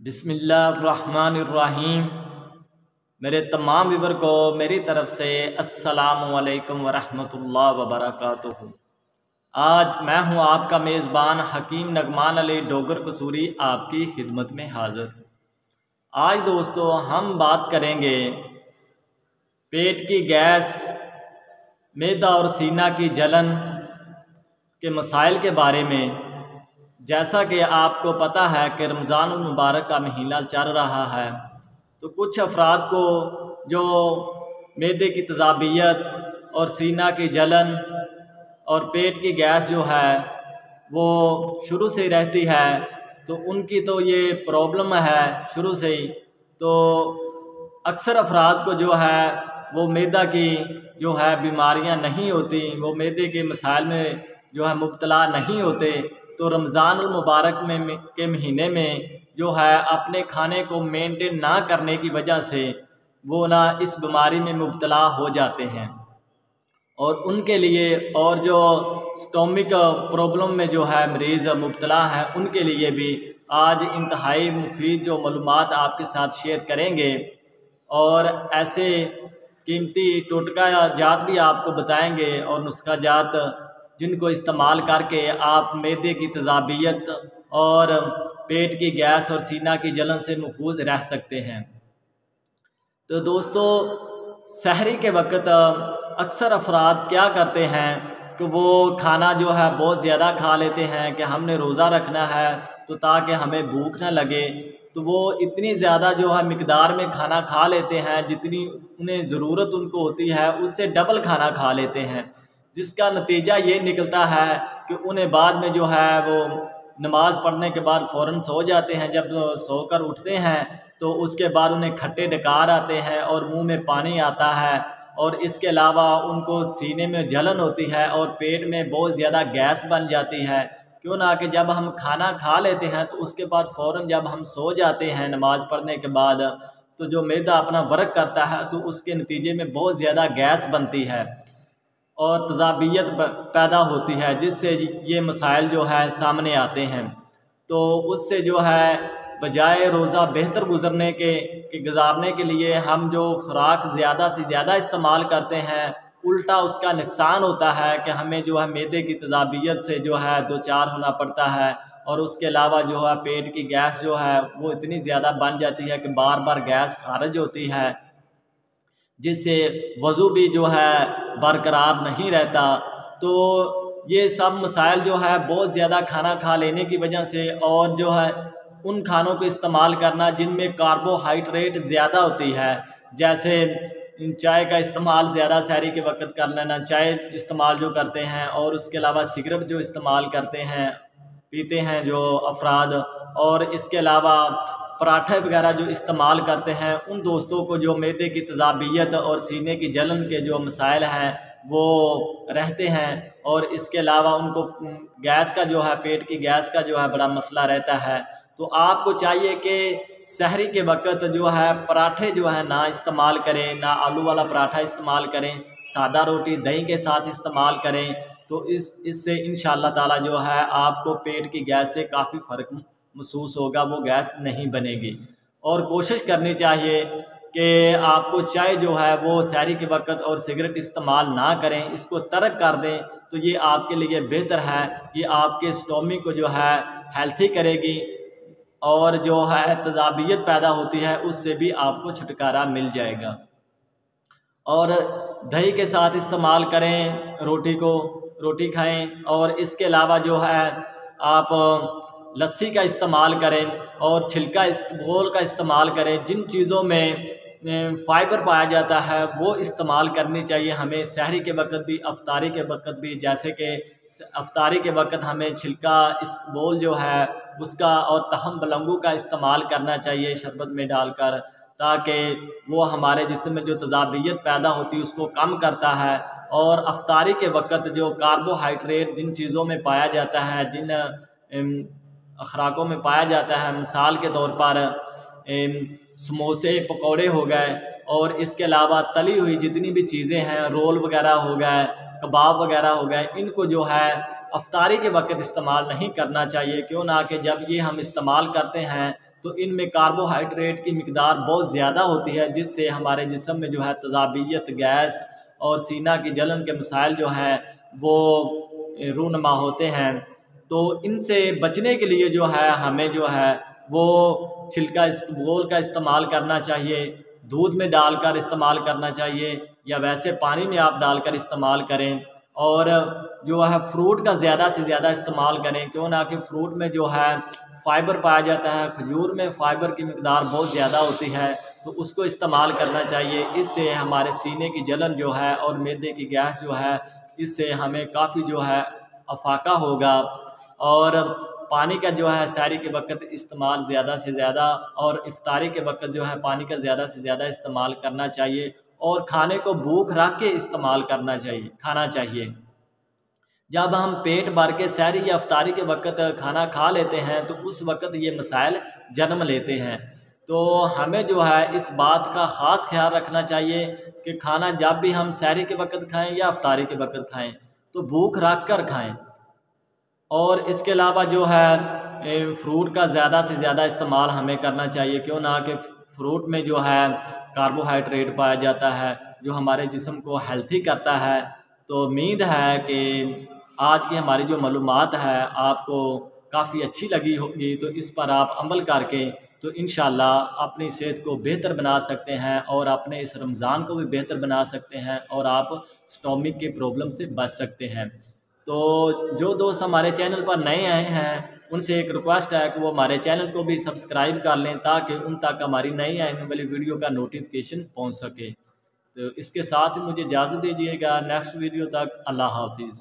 बिस्मिल्लाहिर्रहमानिर्रहीम। मेरे तमाम व्यूअर को मेरी तरफ़ से अस्सलामु अलैकुम वरहमतुल्लाहि वबरकातुहू। आज मैं हूँ आपका मेज़बान हकीम नगमान अली डोगर कसूरी आपकी खिदमत में हाज़िर। आज दोस्तों हम बात करेंगे पेट की गैस, मैदा और सीना की जलन के मसाइल के बारे में। जैसा कि आपको पता है कि रमज़ान मुबारक का महीना चल रहा है, तो कुछ अफराद को जो मैदे की तेजाबियत और सीना की जलन और पेट की गैस जो है वो शुरू से ही रहती है, तो उनकी तो ये प्रॉब्लम है शुरू से ही। तो अक्सर अफराद को जो है वो मैदा की जो है बीमारियां नहीं होती, वो मैदे के मसाइल में जो है मुब्तला नहीं होते। तो रमज़ान मुबारक के महीने में जो है अपने खाने को मेंटेन ना करने की वजह से वो ना इस बीमारी में मुब्तला हो जाते हैं, और उनके लिए और जो स्टोमिक प्रॉब्लम में जो है मरीज़ मुब्तला हैं उनके लिए भी आज इंतहाई मुफीद जो मालूमात आपके साथ शेयर करेंगे, और ऐसे कीमती टोटका जात भी आपको बताएंगे और नुस्खा जात जिनको इस्तेमाल करके आप मैदे की तेजाबियत और पेट की गैस और सीना की जलन से महफूज रह सकते हैं। तो दोस्तों सहरी के वक्त अक्सर अफराद क्या करते हैं कि वो खाना जो है बहुत ज़्यादा खा लेते हैं कि हमने रोज़ा रखना है तो ताकि हमें भूख ना लगे, तो वो इतनी ज़्यादा जो है मिकदार में खाना खा लेते हैं जितनी उन्हें ज़रूरत उनको होती है, उससे डबल खाना खा लेते हैं, जिसका नतीजा ये निकलता है कि उन्हें बाद में जो है वो नमाज़ पढ़ने के बाद फ़ौरन सो जाते हैं। जब सोकर उठते हैं तो उसके बाद उन्हें खट्टे डकार आते हैं और मुंह में पानी आता है, और इसके अलावा उनको सीने में जलन होती है और पेट में बहुत ज़्यादा गैस बन जाती है। क्यों ना कि जब हम खाना खा लेते हैं तो उसके बाद फ़ौरन जब हम सो जाते हैं नमाज़ पढ़ने के बाद, तो जो मैदा अपना वर्क करता है तो उसके नतीजे में बहुत ज़्यादा गैस बनती है और तेजाबियत पैदा होती है, जिससे ये मसाइल जो है सामने आते हैं। तो उससे जो है बजाय रोज़ा बेहतर गुजारने के लिए हम जो खुराक ज़्यादा से ज़्यादा इस्तेमाल करते हैं, उल्टा उसका नुकसान होता है कि हमें जो है मैदे की तेजाबियत से जो है दो चार होना पड़ता है, और उसके अलावा जो है पेट की गैस जो है वो इतनी ज़्यादा बन जाती है कि बार बार गैस खारिज होती है, जिससे वज़ू भी जो है बरकरार नहीं रहता। तो ये सब मसाइल जो है बहुत ज़्यादा खाना खा लेने की वजह से, और जो है उन खानों को इस्तेमाल करना जिनमें कार्बोहाइड्रेट ज़्यादा होती है, जैसे चाय का इस्तेमाल ज़्यादा सहरी के वक्त कर लेना, चाय इस्तेमाल जो करते हैं, और उसके अलावा सिगरेट जो इस्तेमाल करते हैं पीते हैं जो अफराद, और इसके अलावा पराठे वगैरह जो इस्तेमाल करते हैं, उन दोस्तों को जो मैदे की तेजाबियत और सीने की जलन के जो मसाइल हैं वो रहते हैं, और इसके अलावा उनको गैस का जो है पेट की गैस का जो है बड़ा मसला रहता है। तो आपको चाहिए कि सहरी के वक्त जो है पराठे जो है ना इस्तेमाल करें, ना आलू वाला पराठा इस्तेमाल करें, सादा रोटी दही के साथ इस्तेमाल करें। तो इससे इंशाअल्लाह ताला जो है आपको पेट की गैस से काफ़ी फ़र्क महसूस होगा, वो गैस नहीं बनेगी। और कोशिश करनी चाहिए कि आपको चाय जो है वो सहरी के वक्त और सिगरेट इस्तेमाल ना करें, इसको तर्क कर दें, तो ये आपके लिए बेहतर है। ये आपके स्टोमिक को जो है हेल्थी करेगी, और जो है तेजाबियत पैदा होती है उससे भी आपको छुटकारा मिल जाएगा। और दही के साथ इस्तेमाल करें रोटी खाएं, और इसके अलावा जो है आप लस्सी का इस्तेमाल करें और छिलका इसबगोल का इस्तेमाल करें। जिन चीज़ों में फ़ाइबर पाया जाता है वो इस्तेमाल करनी चाहिए हमें सहरी के वक्त भी, अफ्तारी के वक्त भी। जैसे कि अफ्तारी के वक्त हमें छिलका इसबगोल जो है उसका और तहम बलंगू का इस्तेमाल करना चाहिए शरबत में डालकर, ताकि वो हमारे जिस्म में जो तेजाबियत पैदा होती है उसको कम करता है। और अफ्तारी के वक्त जो कार्बोहाइड्रेट जिन चीज़ों में पाया जाता है, जिन खुराकों में पाया जाता है, मिसाल के तौर पर समोसे पकौड़े हो गए, और इसके अलावा तली हुई जितनी भी चीज़ें हैं, रोल वगैरह हो गए, कबाब वगैरह हो गए, इनको जो है अफ्तारी के वक्त इस्तेमाल नहीं करना चाहिए। क्यों ना कि जब ये हम इस्तेमाल करते हैं तो इनमें कार्बोहाइड्रेट की मिकदार बहुत ज़्यादा होती है, जिससे हमारे जिस्म में जो है तेजाबियत, गैस और सीना की जलन के मसाइल जो हैं वो रूनमा होते हैं। तो इनसे बचने के लिए जो है हमें जो है वो छिलका इसबगोल का इस्तेमाल करना चाहिए, दूध में डालकर इस्तेमाल करना चाहिए या वैसे पानी में आप डालकर इस्तेमाल करें। और जो है फ्रूट का ज़्यादा से ज़्यादा इस्तेमाल करें, क्यों ना कि फ्रूट में जो है फ़ाइबर पाया जाता है, खजूर में फ़ाइबर की मिकदार बहुत ज़्यादा होती है, तो उसको इस्तेमाल करना चाहिए। इससे हमारे सीने की जलन जो है और मैदे की गैस जो है, इससे हमें काफ़ी जो है अफाका होगा। और पानी का जो है सहरी के वक्त इस्तेमाल ज़्यादा से ज़्यादा और इफ्तारी के वक्त जो है पानी का ज़्यादा से ज़्यादा इस्तेमाल करना चाहिए। और खाने को भूख रख के इस्तेमाल करना चाहिए, खाना चाहिए। जब हम पेट भर के सहरी या इफ्तारी के वक्त खाना खा लेते हैं तो उस वक्त ये मसाइल जन्म लेते हैं। तो हमें जो है इस बात का ख़ास ख्याल रखना चाहिए कि खाना जब भी हम सहरी के वक्त खाएं या इफ्तारी के वक्त खाएं तो भूख रख कर खाएं। और इसके अलावा जो है फ्रूट का ज़्यादा से ज़्यादा इस्तेमाल हमें करना चाहिए, क्यों ना कि फ्रूट में जो है कार्बोहाइड्रेट पाया जाता है जो हमारे जिस्म को हेल्थी करता है। तो उम्मीद है कि आज की हमारी जो मालूमात है आपको काफ़ी अच्छी लगी होगी, तो इस पर आप अमल करके तो इंशाल्लाह अपनी सेहत को बेहतर बना सकते हैं और अपने इस रमज़ान को भी बेहतर बना सकते हैं और आप स्टोमिक के प्रॉब्लम से बच सकते हैं। तो जो दोस्त हमारे चैनल पर नए आए हैं उनसे एक रिक्वेस्ट है कि वो हमारे चैनल को भी सब्सक्राइब कर लें ताकि उन तक हमारी नई आने वाली वीडियो का नोटिफिकेशन पहुंच सके। तो इसके साथ ही मुझे इजाज़त दीजिएगा। नेक्स्ट वीडियो तक अल्लाह हाफिज़।